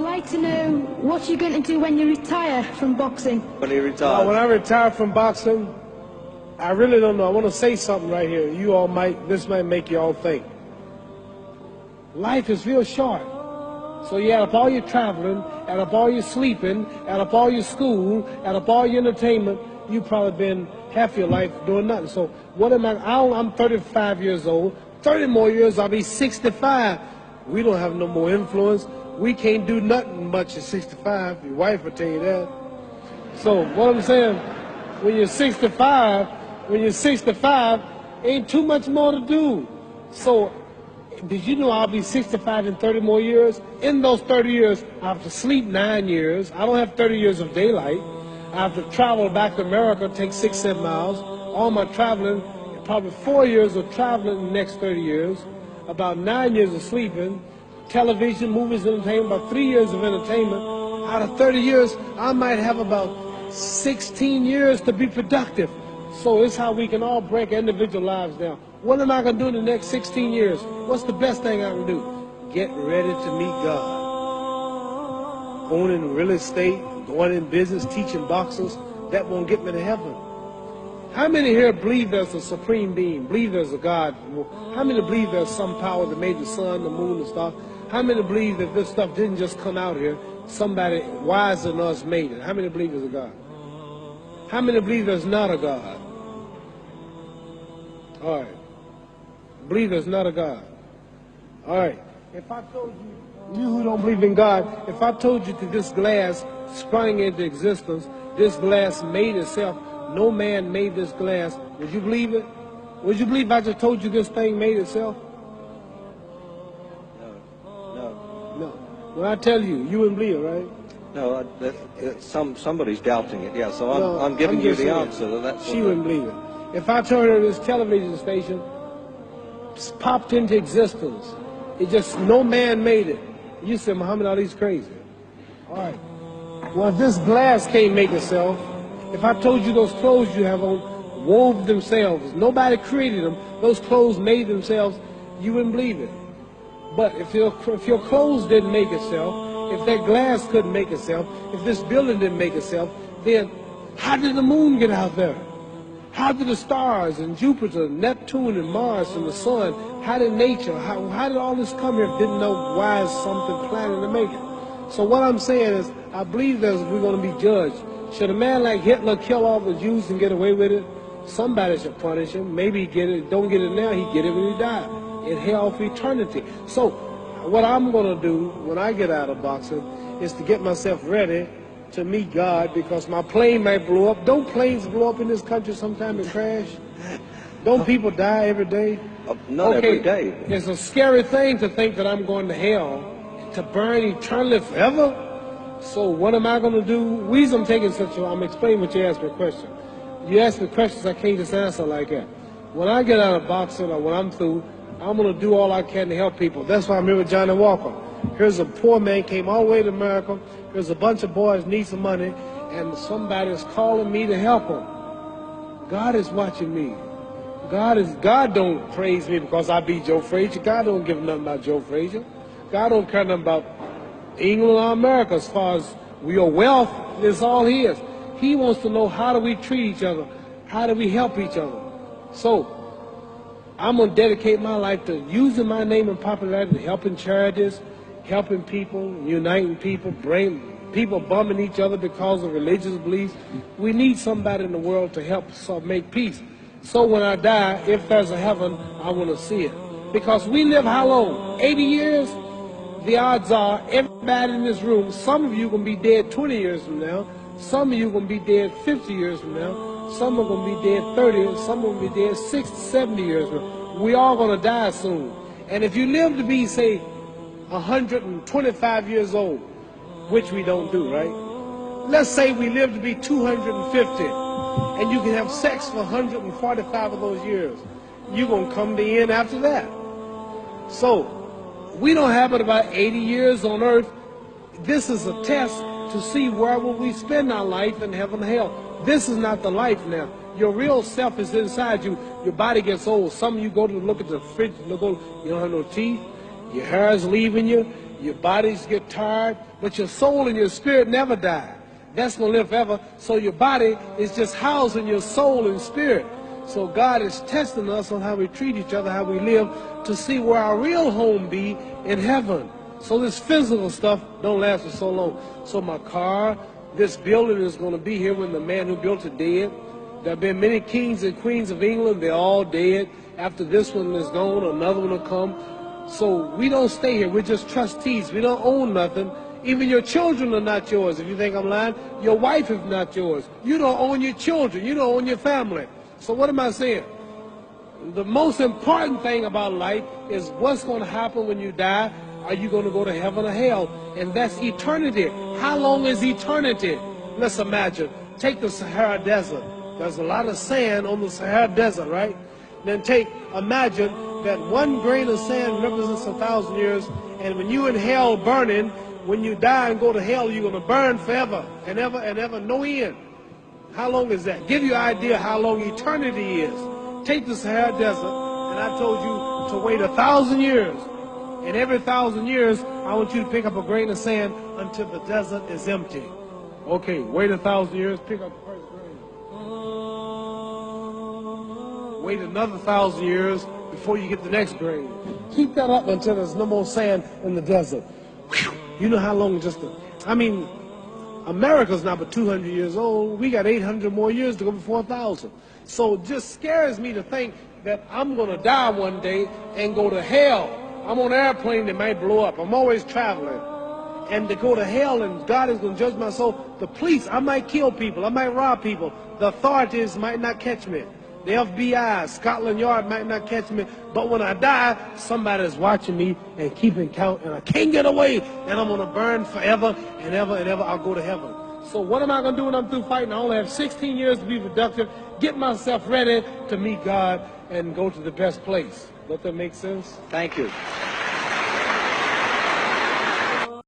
I'd like to know what you're going to do when you retire from boxing. When he retires? Well, when I retire from boxing, I really don't know. I want to say something right here. This might make you all think. Life is real short. So you add up all your traveling, add up all your sleeping, add up all your school, add up all your entertainment, you've probably been half your life doing nothing. So what am I'm 35 years old. 30 more years, I'll be 65. We don't have no more influence. We can't do nothing much at 65. Your wife will tell you that. So what I'm saying, when you're 65, ain't too much more to do. So did you know I'll be 65 in 30 more years? In those 30 years, I have to sleep 9 years. I don't have 30 years of daylight. I have to travel back to America, take 6, 7 miles. All my traveling, probably 4 years of traveling in the next 30 years, about 9 years of sleeping, television, movies, entertainment, about 3 years of entertainment. Out of 30 years, I might have about 16 years to be productive. So it's how we can all break individual lives down. What am I going to do in the next 16 years? What's the best thing I can do? Get ready to meet God. Going in real estate, going in business, teaching boxers, that won't get me to heaven. How many here believe there's a supreme being, believe there's a God? How many believe there's some power that made the sun, the moon, the stars? How many believe that this stuff didn't just come out here? Somebody wiser than us made it. How many believe there's a God? How many believe there's not a God? All right. Believe there's not a God. All right. If I told you who don't believe in God, if I told you that this glass sprang into existence, this glass made itself, no man made this glass, would you believe it? Would you believe if I just told you this thing made itself? No. When I tell you, you wouldn't believe it, right? No, somebody's doubting it, yeah, so I'm giving you the answer. She wouldn't believe it. If I told her this television station popped into existence, it just, no man made it, you said Muhammad Ali's crazy. All right. Well, if this glass can't make itself, if I told you those clothes you have on wove themselves, nobody created them, those clothes made themselves, you wouldn't believe it. But if your clothes didn't make itself, if that glass couldn't make itself, if this building didn't make itself, then how did the moon get out there? How did the stars and Jupiter, Neptune and Mars and the sun, how did nature, how did all this come here if didn't know why is something planning to make it? So what I'm saying is, I believe that we're going to be judged. Should a man like Hitler kill all the Jews and get away with it? Somebody should punish him. Maybe he get it, don't get it now, he get it when he died. In hell for eternity. So what I'm going to do when I get out of boxing is to get myself ready to meet God, because my plane might blow up. Don't planes blow up in this country sometime and crash? Don't people die every day? Not every day. It's a scary thing to think that I'm going to hell to burn eternally forever. So what am I going to do? The reason I'm taking I'm explaining what you asked me a question. You ask me questions I can't just answer like that. When I get out of boxing or when I'm through, I'm going to do all I can to help people. That's why I'm here with Johnny Walker. Here's a poor man, came all the way to America. Here's a bunch of boys need some money, and somebody is calling me to help them. God is watching me. God don't praise me because I beat Joe Frazier. God don't give nothing about Joe Frazier. God don't care nothing about England or America as far as your wealth. It's all his. He wants to know, how do we treat each other? How do we help each other? So I'm going to dedicate my life to using my name and popularity, helping charities, helping people, uniting people, people bumming each other because of religious beliefs. We need somebody in the world to help us make peace. So when I die, if there's a heaven, I want to see it. Because we live how long? 80 years? The odds are everybody in this room, some of you are going to be dead 20 years from now, some of you are going to be dead 50 years from now, some are going to be dead 30, and some are going to be dead 60, 70 years from now. We all going to die soon. And if you live to be, say, 125 years old, which we don't do, right? Let's say we live to be 250, and you can have sex for 145 of those years. You're going to come to the end after that. So we don't have but about 80 years on earth. This is a test to see where will we spend our life in heaven and hell. This is not the life now. Your real self is inside you. Your body gets old. Some of you go to look at the fridge, you don't have no teeth. Your hair is leaving you. Your bodies get tired, but your soul and your spirit never die. That's going to live forever. So your body is just housing your soul and spirit. So God is testing us on how we treat each other, how we live, to see where our real home be in heaven. So this physical stuff don't last for so long. So my car, this building is going to be here when the man who built it dead. There have been many kings and queens of England. They're all dead. After this one is gone, another one will come. So we don't stay here. We're just trustees. We don't own nothing. Even your children are not yours. If you think I'm lying, your wife is not yours. You don't own your children. You don't own your family. So what am I saying? The most important thing about life is what's going to happen when you die. Are you going to go to heaven or hell? And that's eternity. How long is eternity? Let's imagine. Take the Sahara Desert. There's a lot of sand on the Sahara Desert, right? Then imagine that one grain of sand represents 1,000 years, and when you in hell burning, when you die and go to hell, you're going to burn forever and ever and ever, no end. How long is that? Give you an idea how long eternity is. Take the Sahara Desert, and I told you to wait 1,000 years. And every 1,000 years, I want you to pick up a grain of sand until the desert is empty. Okay, wait 1,000 years, pick up the first grain. Wait another 1,000 years before you get the next grain. Keep that up until there's no more sand in the desert. Whew. You know how long America's not but 200 years old. We got 800 more years to go before 1,000. So it just scares me to think that I'm going to die one day and go to hell. I'm on an airplane that might blow up. I'm always traveling. And to go to hell and God is going to judge my soul. The police, I might kill people. I might rob people. The authorities might not catch me. The FBI, Scotland Yard might not catch me. But when I die, somebody's watching me and keeping count. And I can't get away. And I'm going to burn forever and ever and ever. I'll go to heaven. So what am I going to do when I'm through fighting? I only have 16 years to be productive. Get myself ready to meet God and go to the best place. Does that make sense? Thank you.